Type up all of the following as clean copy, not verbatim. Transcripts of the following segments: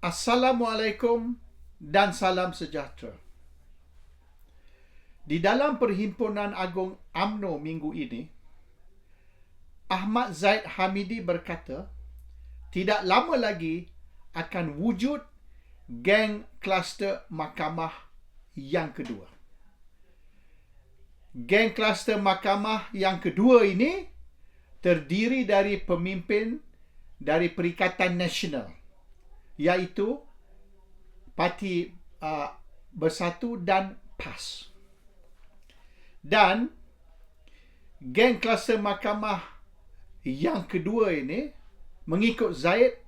Assalamualaikum dan salam sejahtera. Di dalam Perhimpunan Agung UMNO minggu ini, Ahmad Zaid Hamidi berkata, tidak lama lagi akan wujud geng kluster mahkamah yang kedua. Geng kluster mahkamah yang kedua ini terdiri dari pemimpin dari Perikatan Nasional, iaitu Parti Bersatu dan PAS. Dan geng kluster mahkamah yang kedua ini, mengikut Zaid,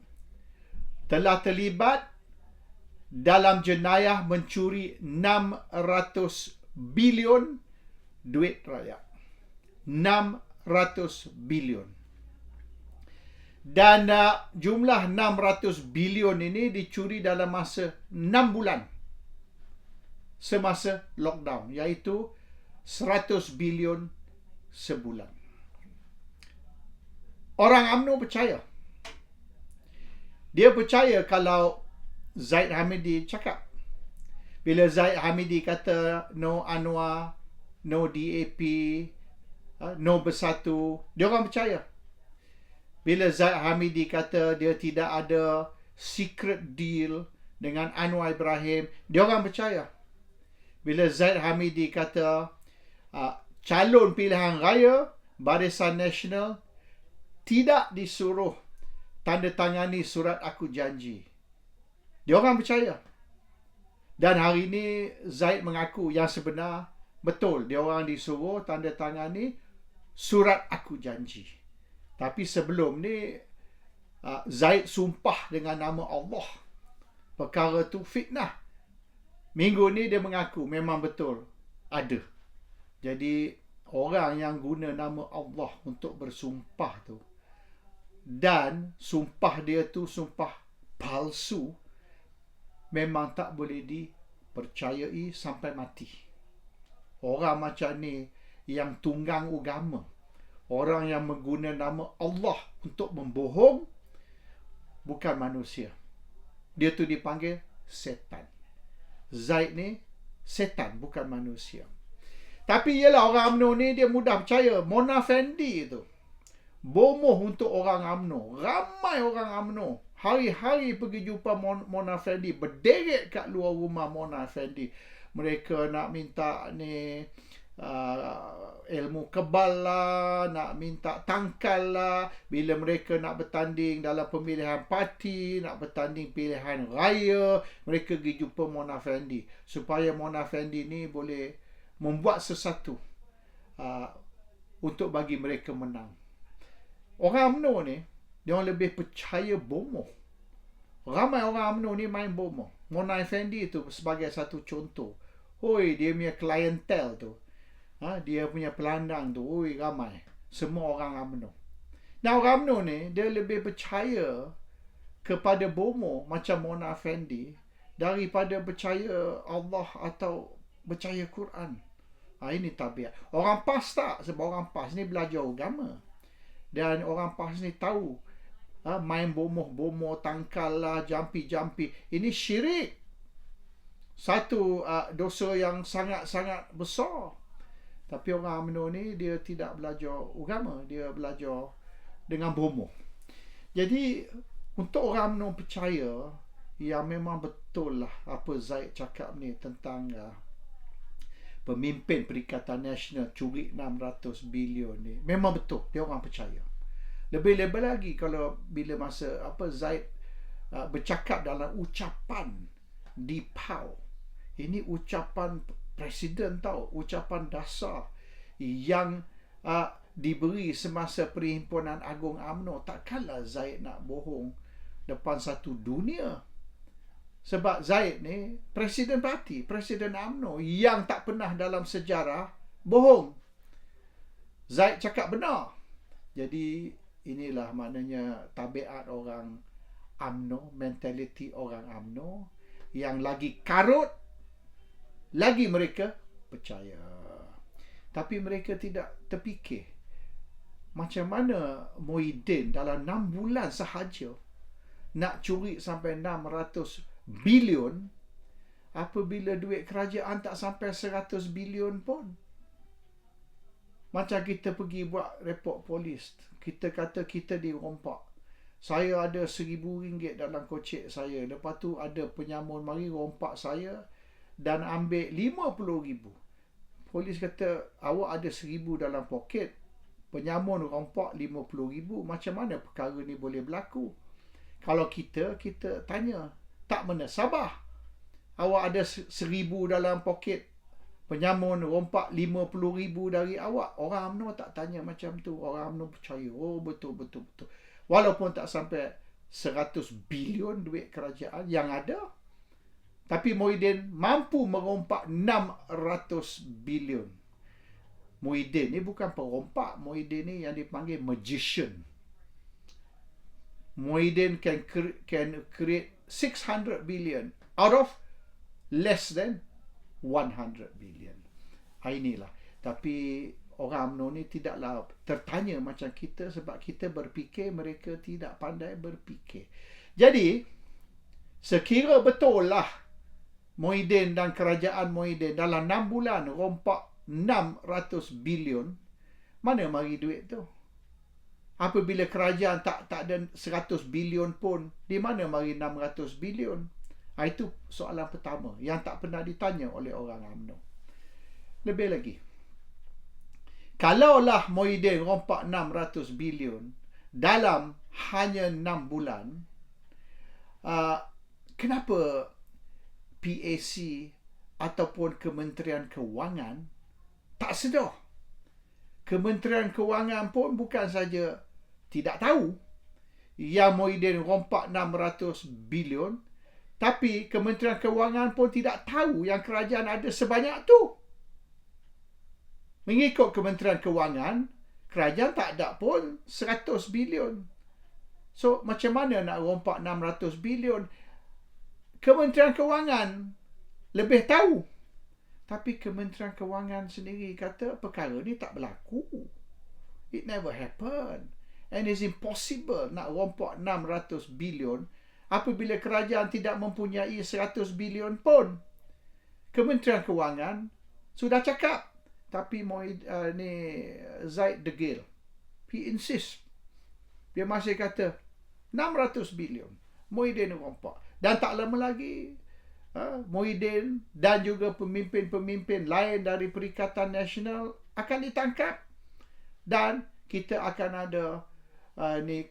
telah terlibat dalam jenayah mencuri 600 bilion duit rakyat. 600 bilion. Dan jumlah 600 bilion ini dicuri dalam masa 6 bulan semasa lockdown, iaitu 100 bilion sebulan. Orang UMNO percaya. Dia percaya kalau Zaid Hamidi cakap. Bila Zaid Hamidi kata no Anwar, no DAP, no Bersatu, dia orang percaya. Bila Zaid Hamidi kata dia tidak ada secret deal dengan Anwar Ibrahim, dia orang percaya. Bila Zaid Hamidi kata calon pilihan raya Barisan Nasional tidak disuruh tanda tangani surat aku janji, dia orang percaya. Dan hari ini Zaid mengaku yang sebenar betul, dia orang disuruh tanda tangani surat aku janji. Tapi sebelum ni Zaid sumpah dengan nama Allah, perkara tu fitnah. Minggu ni dia mengaku memang betul ada. Jadi orang yang guna nama Allah untuk bersumpah tu, dan sumpah dia tu sumpah palsu, memang tak boleh dipercayai sampai mati. Orang macam ni yang tunggang agama, orang yang mengguna nama Allah untuk membohong, bukan manusia. Dia tu dipanggil setan. Zaid ni setan, bukan manusia. Tapi ialah orang UMNO ni dia mudah percaya. Mona Fendi tu bomoh untuk orang UMNO. Ramai orang UMNO hari-hari pergi jumpa Mona Fendi, berderet kat luar rumah Mona Fendi. Mereka nak minta ni ilmu kebal lah, nak minta tangkal lah. Bila mereka nak bertanding dalam pemilihan parti, nak bertanding pilihan raya, mereka pergi jumpa Mona Fendi supaya Mona Fendi ni boleh membuat sesuatu untuk bagi mereka menang. Orang UMNO ni, dia orang lebih percaya bomoh. Ramai orang UMNO ni main bomoh. Mona Effendi tu sebagai satu contoh. Hoi, dia punya klientel tu, dia punya pelandang tu, hoi, ramai. Semua orang UMNO. Nah, orang UMNO ni, dia lebih percaya kepada bomoh macam Mona Effendi daripada percaya Allah atau percaya Quran. Ini tabiat. Orang PAS tak, sebab orang PAS ni belajar agama. Dan orang PAS ni tahu main bomoh-bomoh, tangkal lah, jampi-jampi. Ini syirik. Satu dosa yang sangat-sangat besar. Tapi orang UMNO ni dia tidak belajar agama, dia belajar dengan bomoh. Jadi untuk orang UMNO percaya yang memang betul lah apa Zaid cakap ni tentang pemimpin Perikatan Nasional curi 600 bilion ni, memang betul, dia orang percaya. Lebih-lebih lagi kalau bila masa Zaid bercakap dalam ucapan di PAU. Ini ucapan presiden tau, ucapan dasar yang diberi semasa Perhimpunan Agung UMNO. Takkanlah Zaid nak bohong depan satu dunia. Sebab Zaid ni presiden parti, presiden UMNO yang tak pernah dalam sejarah bohong. Zaid cakap benar. Jadi inilah maknanya tabiat orang UMNO, mentaliti orang UMNO yang lagi karut, lagi mereka percaya. Tapi mereka tidak terfikir macam mana Muhyiddin dalam 6 bulan sahaja nak curi sampai 600 bilion, apabila duit kerajaan tak sampai 100 bilion pun. Macam kita pergi buat report polis, kita kata kita dirompak. Saya ada RM1,000 dalam kocek saya. Lepas tu ada penyamun mari rompak saya dan ambil RM50,000. Polis kata, awak ada RM1,000 dalam poket. Penyamun rompak RM50,000. Macam mana perkara ni boleh berlaku? Kalau kita tanya, tak mana sabah. Awak ada RM1,000 dalam poket. Penyamun rompak RM50,000 dari awak. Orang UMNO tak tanya macam tu. Orang UMNO percaya, oh betul. Walaupun tak sampai 100 bilion duit kerajaan yang ada. Tapi Muhyiddin mampu merompak 600 bilion. Muhyiddin ni bukan perompak. Muhyiddin ni yang dipanggil magician. Muhyiddin can create 600 billion out of less than 100 billion. Inilah. Tapi orang UMNO ni tidaklah tertanya macam kita sebab kita berfikir, mereka tidak pandai berfikir. Jadi, sekira betul lah Muhyiddin dan kerajaan Muhyiddin dalam 6 bulan rompak 600 bilion, mana mari duit tu? Apabila kerajaan tak ada 100 bilion pun, di mana mari 600 bilion? Itu soalan pertama yang tak pernah ditanya oleh orang UMNO. Lebih lagi, kalaulah Muhyiddin rompak 600 bilion dalam hanya 6 bulan, kenapa PAC ataupun Kementerian Kewangan tak sedar? Kementerian Kewangan pun bukan saja tidak tahu yang Muhyiddin rompak 600 bilion, tapi Kementerian Kewangan pun tidak tahu yang kerajaan ada sebanyak tu. Mengikut Kementerian Kewangan, kerajaan tak ada pun 100 bilion. So, macam mana nak rompak 600 bilion? Kementerian Kewangan lebih tahu. Tapi Kementerian Kewangan sendiri kata perkara ni tak berlaku. It never happened. And it's impossible nak rompak 600 bilion apabila kerajaan tidak mempunyai 100 bilion pun. Kementerian Kewangan sudah cakap. Tapi Zaid degil. He insist. Dia masih kata 600 bilion. Muhyiddin rompak. Dan tak lama lagi Muhyiddin dan juga pemimpin-pemimpin lain dari Perikatan Nasional akan ditangkap. Dan kita akan ada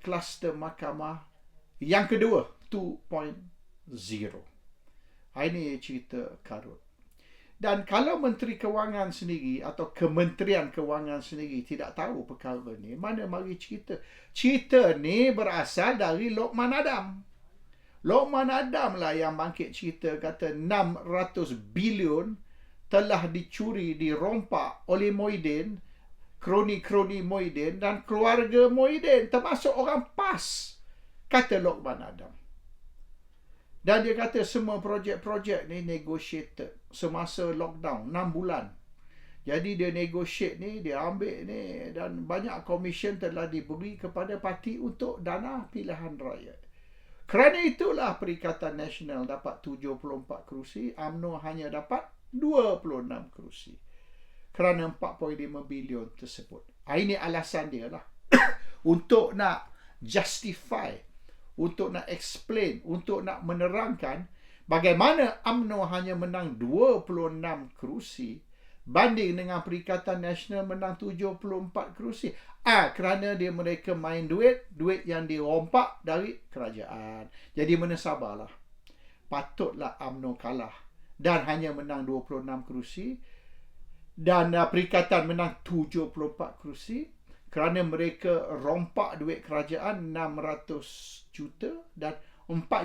kluster mahkamah yang kedua, 2.0. Ini cerita karut. Dan kalau Menteri Kewangan sendiri atau Kementerian Kewangan sendiri tidak tahu perkara ni, mana mari cerita? Cerita ni berasal dari Lokman Adam. Lokman Adam lah yang bangkit cerita kata 600 bilion telah dicuri, dirompak oleh Muhyiddin, kroni-kroni Muhyiddin dan keluarga Muhyiddin, termasuk orang PAS, kata Lokman Adam. Dan dia kata semua projek-projek ni negotiated semasa lockdown 6 bulan. Jadi dia negotiate ni, dia ambil ni, dan banyak komisen telah diberi kepada parti untuk dana pilihan raya. Kerana itulah Perikatan Nasional dapat 74 kerusi, UMNO hanya dapat 26 kerusi. Kerana 4.5 bilion tersebut. Ini alasan dia lah. Untuk nak justify, untuk nak explain, untuk nak menerangkan bagaimana UMNO hanya menang 26 kerusi banding dengan Perikatan Nasional menang 74 kerusi. Kerana mereka main duit yang dirompak dari kerajaan. Jadi mana sabarlah. Patutlah UMNO kalah dan hanya menang 26 kerusi dan Perikatan menang 74 kerusi kerana mereka rompak duit kerajaan 600 juta dan 600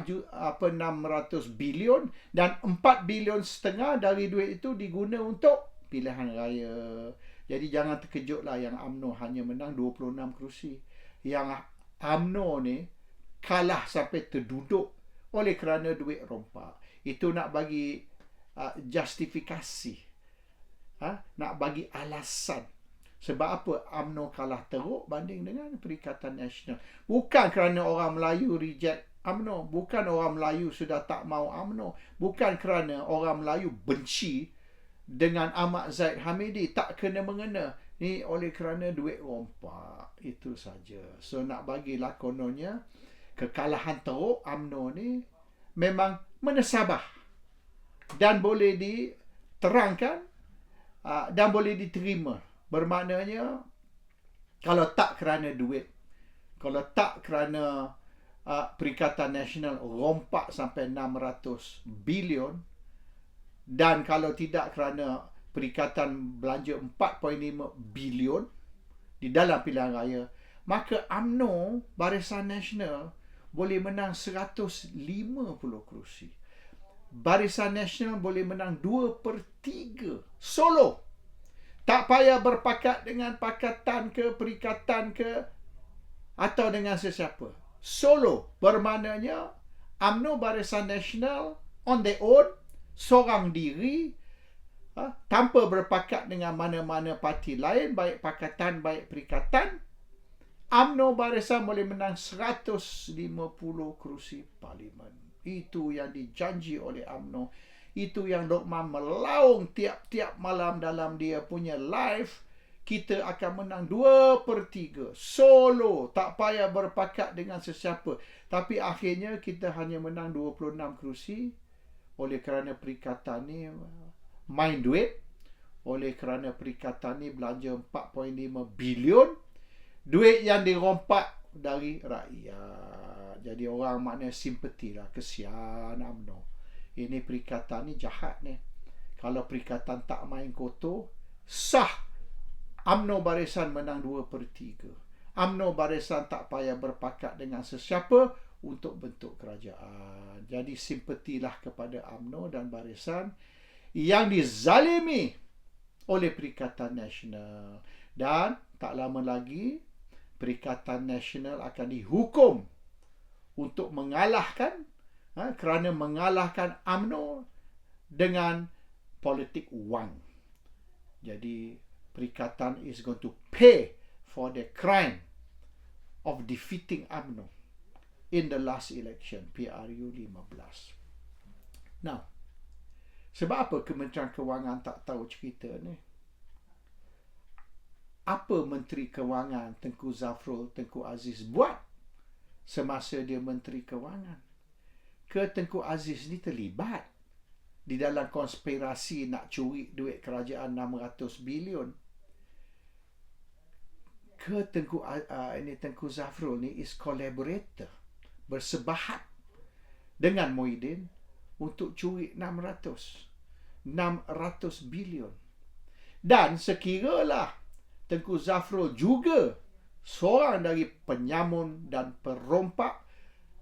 bilion dan 4 bilion setengah dari duit itu diguna untuk pilihan raya. Jadi jangan terkejutlah yang UMNO hanya menang 26 kerusi. Yang UMNO ni kalah sampai terduduk oleh kerana duit rompak. Itu nak bagi justifikasi. Nak bagi alasan. Sebab apa UMNO kalah teruk banding dengan Perikatan Nasional. Bukan kerana orang Melayu reject UMNO. Bukan orang Melayu sudah tak mau UMNO. Bukan kerana orang Melayu benci dengan Ahmad Zahid Hamidi. Tak kena-mengena. Ni oleh kerana duit rompak. Itu saja. So nak bagilah kononnya kekalahan teruk UMNO ni memang menesabah dan boleh diterangkan dan boleh diterima. Bermaknanya kalau tak kerana duit, kalau tak kerana Perikatan Nasional rompak sampai 600 bilion, dan kalau tidak kerana Perikatan belanja 4.5 bilion di dalam pilihan raya, maka UMNO, Barisan Nasional, boleh menang 150 kerusi. Barisan Nasional boleh menang 2/3 solo. Tak payah berpakat dengan pakatan ke, perikatan ke, atau dengan sesiapa. Solo bermaknanya UMNO, Barisan Nasional on their own, seorang diri, tanpa berpakat dengan mana-mana parti lain, baik pakatan, baik perikatan, UMNO Barisan boleh menang 150 kerusi parlimen. Itu yang dijanji oleh UMNO. Itu yang Lokman melaung tiap-tiap malam dalam dia punya live. Kita akan menang 2/3 solo, tak payah berpakat dengan sesiapa. Tapi akhirnya kita hanya menang 26 kerusi oleh kerana perikatan ni main duit, oleh kerana perikatan ni belanja 4.5 bilion, duit yang dirompak dari rakyat. Jadi orang maknanya simpati lah, kesian UMNO. Ini perikatan ni jahat ni. Kalau perikatan tak main kotor, sah UMNO Barisan menang 2/3. UMNO Barisan tak payah berpakat dengan sesiapa untuk bentuk kerajaan. Jadi simpatilah kepada UMNO dan Barisan yang dizalimi oleh Perikatan Nasional. Dan tak lama lagi Perikatan Nasional akan dihukum untuk mengalahkan, kerana mengalahkan UMNO dengan politik wang. Jadi Perikatan is going to pay for the crime of defeating UMNO in the last election, PRU 15. Now, sebab apa Kementerian Kewangan tak tahu cerita ni? Apa Menteri Kewangan Tengku Zafrul Tengku Aziz buat semasa dia Menteri Kewangan? Ke Tengku Aziz ni terlibat di dalam konspirasi nak curi duit kerajaan 600 bilion? Ke Tengku Zafrul ni is collaborator, bersebahat dengan Muhyiddin untuk curi 600 bilion. Dan sekiralah Tengku Zafrul juga seorang dari penyamun dan perompak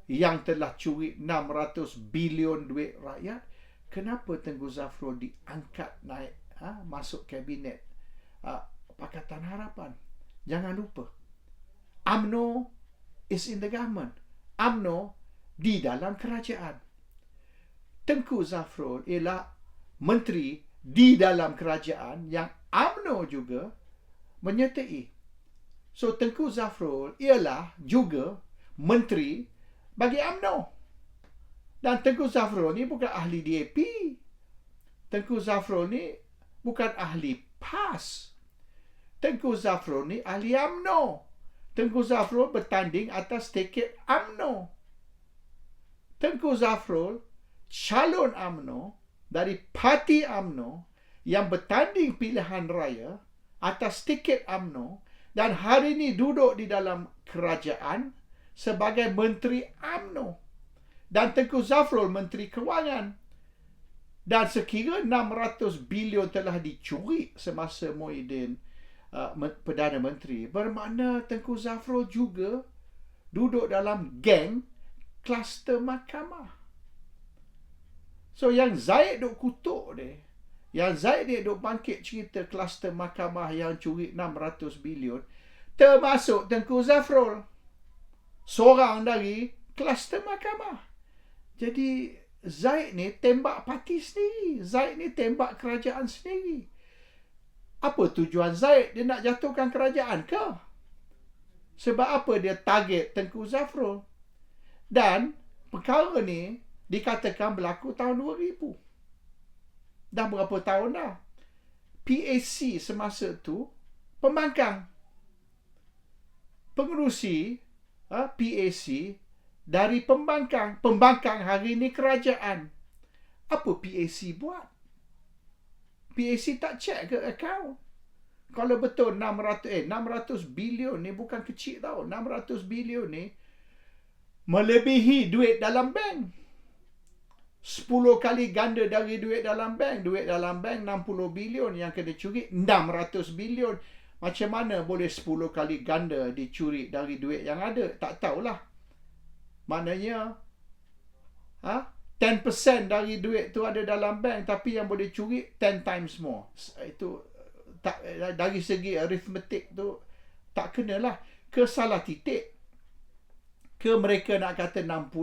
yang telah curi 600 bilion duit rakyat, kenapa Tengku Zafrul diangkat naik masuk kabinet Pakatan Harapan? Jangan lupa, UMNO is in the government. UMNO di dalam kerajaan. Tengku Zafrul ialah menteri di dalam kerajaan yang UMNO juga menyertai. So Tengku Zafrul ialah juga menteri bagi UMNO. Dan Tengku Zafrul ni bukan ahli DAP. Tengku Zafrul ni bukan ahli PAS. Tengku Zafrul ni ahli UMNO. Tengku Zafrul bertanding atas tiket UMNO. Tengku Zafrul calon UMNO dari parti UMNO yang bertanding pilihan raya atas tiket UMNO dan hari ini duduk di dalam kerajaan sebagai menteri UMNO. Dan Tengku Zafrul Menteri Kewangan. Dan sekira 600 bilion telah dicuri semasa Muhyiddin Perdana Menteri, bermakna Tengku Zafrul juga duduk dalam geng kluster mahkamah. So yang Zaid duk kutuk dia, yang Zaid dia duk bangkit cerita kluster mahkamah yang curi 600 bilion, termasuk Tengku Zafrul, seorang dari kluster mahkamah. Jadi Zaid ni tembak parti sendiri. Zaid ni tembak kerajaan sendiri. Apa tujuan Zaid? Dia nak jatuhkan kerajaan ke? Sebab apa dia target Tengku Zafrul? Dan perkara ni dikatakan berlaku tahun 2000. Dah berapa tahun dah. PAC semasa tu pembangkang. Pengerusi PAC dari pembangkang. Pembangkang hari ni kerajaan. Apa PAC buat? PAC tak check ke akaun. Kalau betul 600 bilion ni bukan kecil tau. 600 bilion ni melebihi duit dalam bank. 10 kali ganda dari duit dalam bank. Duit dalam bank 60 bilion yang kena curi 600 bilion. Macam mana boleh 10 kali ganda dicuri dari duit yang ada? Tak tahulah. Maknanya 10% dari duit tu ada dalam bank, tapi yang boleh curi 10 times more. Itu tak, dari segi arithmetic tu tak kenalah. Ke salah titik, ke mereka nak kata 60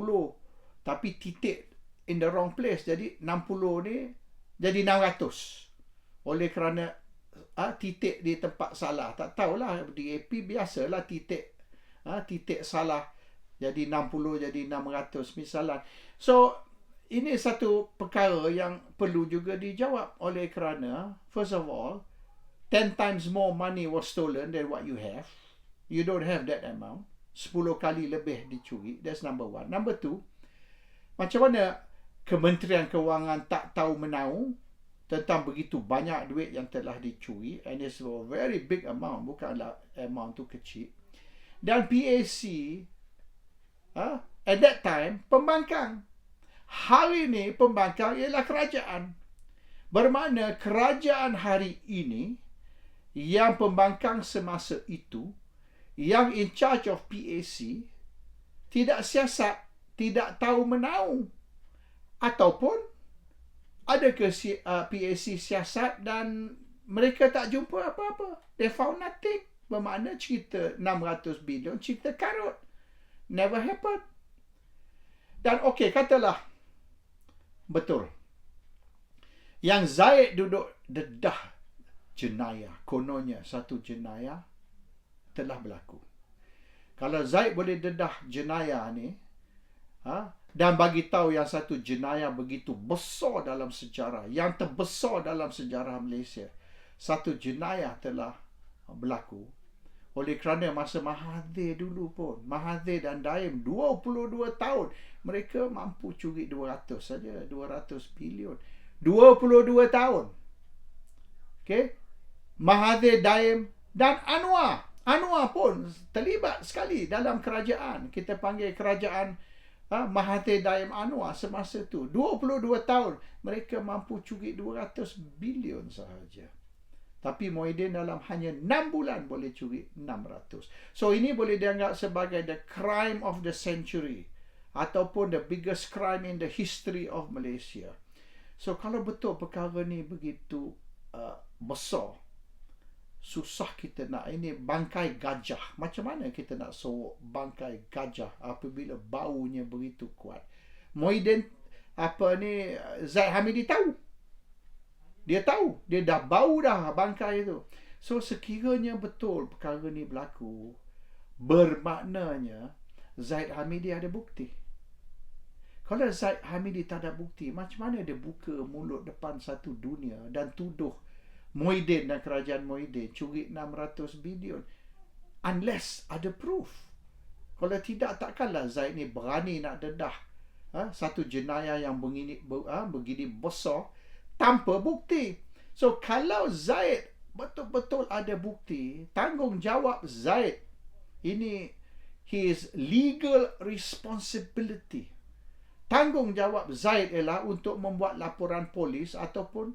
tapi titik in the wrong place, jadi 60 ni jadi 600 oleh kerana titik di tempat salah. Tak tahulah, DAP biasalah titik salah, jadi 60 jadi 600 misalnya. So ini satu perkara yang perlu juga dijawab, oleh kerana first of all 10 times more money was stolen than what you have. You don't have that amount. 10 kali lebih dicuri. That's number one. Number two, macam mana Kementerian Kewangan tak tahu menau tentang begitu banyak duit yang telah dicuri, and it's a very big amount, bukanlah amount tu kecil. Dan PAC at that time pembangkang. Hari ini pembangkang ialah kerajaan. Bermakna kerajaan hari ini yang pembangkang semasa itu, yang in charge of PAC, tidak siasat, tidak tahu menau. Ataupun adakah PAC siasat dan mereka tak jumpa apa-apa. They found nothing. Bermakna cerita 600 bilion, cerita karut. Never happened. Dan okey, katalah betul. Yang Zaid duduk dedah jenayah. Kononnya satu jenayah telah berlaku. Kalau Zaid boleh dedah jenayah ni, dan bagi tahu yang satu jenayah begitu besar dalam sejarah, yang terbesar dalam sejarah Malaysia, satu jenayah telah berlaku. Oleh kerana masa Mahathir dulu pun, Mahathir dan Daim 22 tahun, mereka mampu curi 200 saja, 200 bilion. 22 tahun. Okey? Mahathir, Daim dan Anwar. Anwar pun terlibat sekali dalam kerajaan. Kita panggil kerajaan Mahathir, Daim, Anwar semasa tu. 22 tahun. Mereka mampu curi 200 bilion sahaja. Tapi Muhyiddin dalam hanya 6 bulan boleh curi 600. So ini boleh dianggap sebagai the crime of the century. Ataupun the biggest crime in the history of Malaysia. So kalau betul perkara ni begitu besar, susah kita nak, ini bangkai gajah. Macam mana kita nak sorok bangkai gajah apabila baunya begitu kuat? Muhyiddin Zaid Hamidi tahu. Dia tahu, dia dah bau dah bangkai itu. So sekiranya betul perkara ni berlaku, bermaknanya Zaid Hamidi ada bukti. Kalau Zaid Hamidi tak ada bukti, macam mana dia buka mulut depan satu dunia dan tuduh Muhyiddin dan kerajaan Muhyiddin curi 600 bilion? Unless ada proof. Kalau tidak, takkanlah Zaid ni berani nak dedah satu jenayah yang begini besar tanpa bukti. So kalau Zaid betul-betul ada bukti, tanggungjawab Zaid ini, his legal responsibility. Tanggungjawab Zaid ialah untuk membuat laporan polis ataupun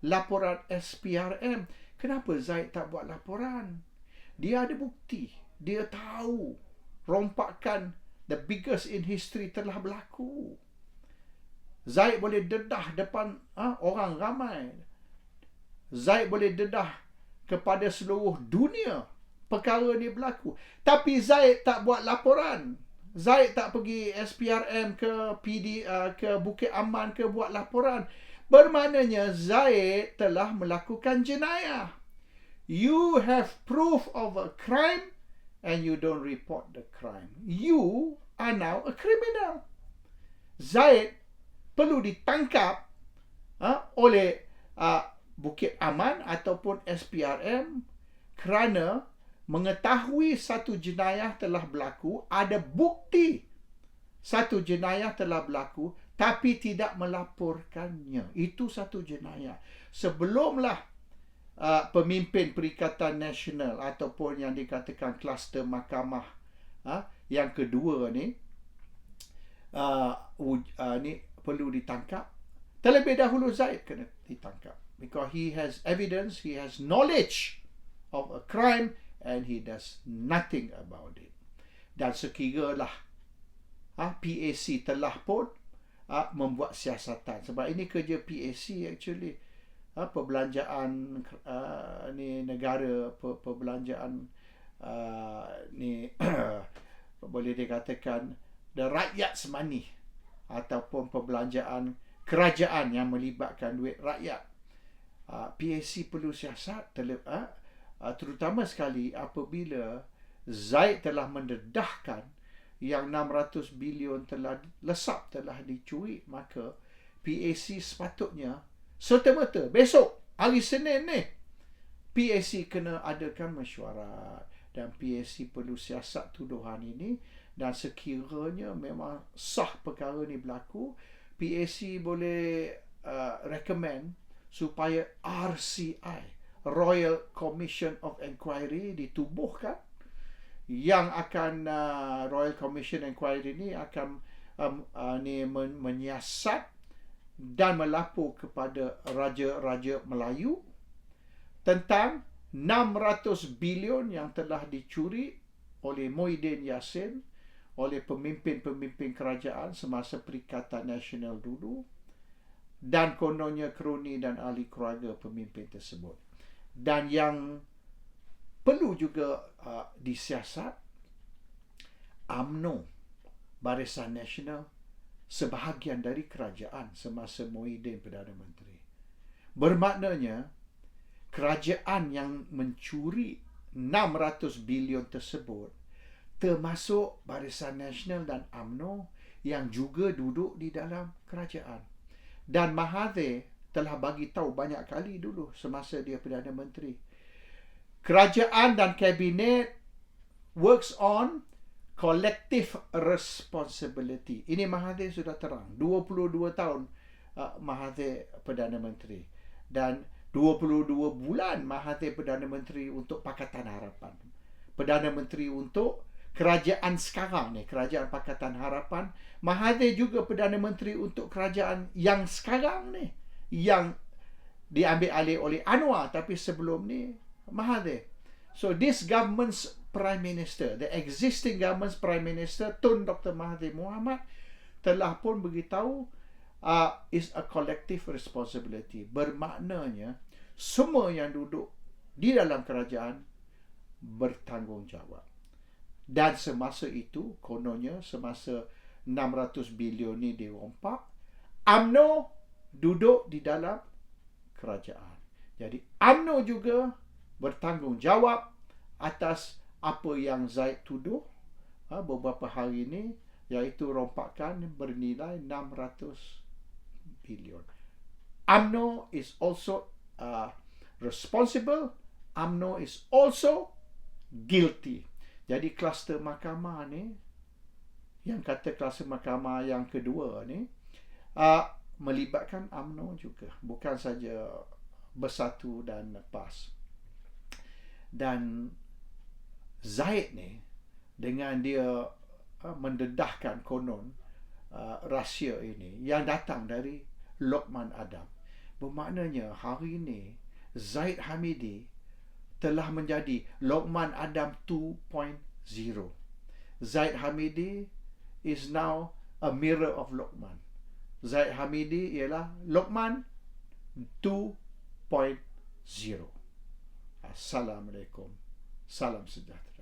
laporan SPRM. Kenapa Zaid tak buat laporan? Dia ada bukti. Dia tahu rompakan the biggest in history telah berlaku. Zaid boleh dedah depan orang ramai. Zaid boleh dedah kepada seluruh dunia perkara ni berlaku. Tapi Zaid tak buat laporan. Zaid tak pergi SPRM ke ke Bukit Aman ke buat laporan. Bermaknanya Zaid telah melakukan jenayah. You have proof of a crime and you don't report the crime. You are now a criminal. Zaid perlu ditangkap oleh Bukit Aman ataupun SPRM kerana mengetahui satu jenayah telah berlaku, ada bukti satu jenayah telah berlaku tapi tidak melaporkannya. Itu satu jenayah. Sebelumlah pemimpin Perikatan Nasional ataupun yang dikatakan kluster mahkamah yang kedua ni ni perlu ditangkap. Terlebih dahulu Zaid kena ditangkap because he has evidence, he has knowledge of a crime and he does nothing about it. Dan sekiralah PAC telah pun membuat siasatan, sebab ini kerja PAC actually, perbelanjaan ni negara, perbelanjaan ni boleh dikatakan the rakyat's money ataupun perbelanjaan kerajaan yang melibatkan duit rakyat. PAC perlu siasat terutama sekali apabila Zaid telah mendedahkan yang 600 bilion telah lesap, telah dicuri, maka PAC sepatutnya serta-merta besok hari Senin ni PAC kena adakan mesyuarat dan PAC perlu siasat tuduhan ini. Dan sekiranya memang sah perkara ni berlaku, PAC boleh recommend supaya RCI, Royal Commission of Inquiry, ditubuhkan, yang akan Royal Commission Inquiry ni akan menyiasat dan melapor kepada Raja-Raja Melayu tentang 600 bilion yang telah dicuri oleh Muhyiddin Yassin, oleh pemimpin-pemimpin kerajaan semasa Perikatan Nasional dulu, dan kononnya kroni dan ahli keluarga pemimpin tersebut. Dan yang perlu juga disiasat, UMNO, Barisan Nasional, sebahagian dari kerajaan semasa Muhyiddin Perdana Menteri. Bermaknanya, kerajaan yang mencuri 600 bilion tersebut termasuk Barisan Nasional dan UMNO yang juga duduk di dalam kerajaan. Dan Mahathir telah bagi tahu banyak kali dulu semasa dia Perdana Menteri, kerajaan dan kabinet works on collective responsibility. Ini Mahathir sudah terang. 22 tahun Mahathir Perdana Menteri. Dan 22 bulan Mahathir Perdana Menteri untuk Pakatan Harapan. Perdana Menteri untuk kerajaan sekarang ni, Kerajaan Pakatan Harapan. Mahathir juga Perdana Menteri untuk kerajaan yang sekarang ni, yang diambil alih oleh Anwar, tapi sebelum ni Mahathir. So this government's Prime Minister, the existing government's Prime Minister, Tun Dr. Mahathir Mohamad, telah pun beritahu is a collective responsibility. Bermaknanya semua yang duduk di dalam kerajaan bertanggungjawab. Dan semasa itu, kononnya semasa 600 bilion ni dirompak, UMNO duduk di dalam kerajaan. Jadi UMNO juga bertanggungjawab atas apa yang Zaid tuduh beberapa hari ini, iaitu rompakan bernilai 600 bilion. UMNO is also responsible. UMNO is also guilty. Jadi kluster mahkamah ni, yang kata kluster mahkamah yang kedua ni, melibatkan UMNO juga, bukan saja Bersatu dan PAS. Dan Zaid ni, dengan dia mendedahkan konon rahsia ini yang datang dari Lokman Adam, bermaknanya hari ini Zaid Hamidi telah menjadi Lokman Adam 2.0. Zaid Hamidi is now a mirror of Lokman. Zaid Hamidi ialah Lokman 2.0. Assalamualaikum. Salam sejahtera.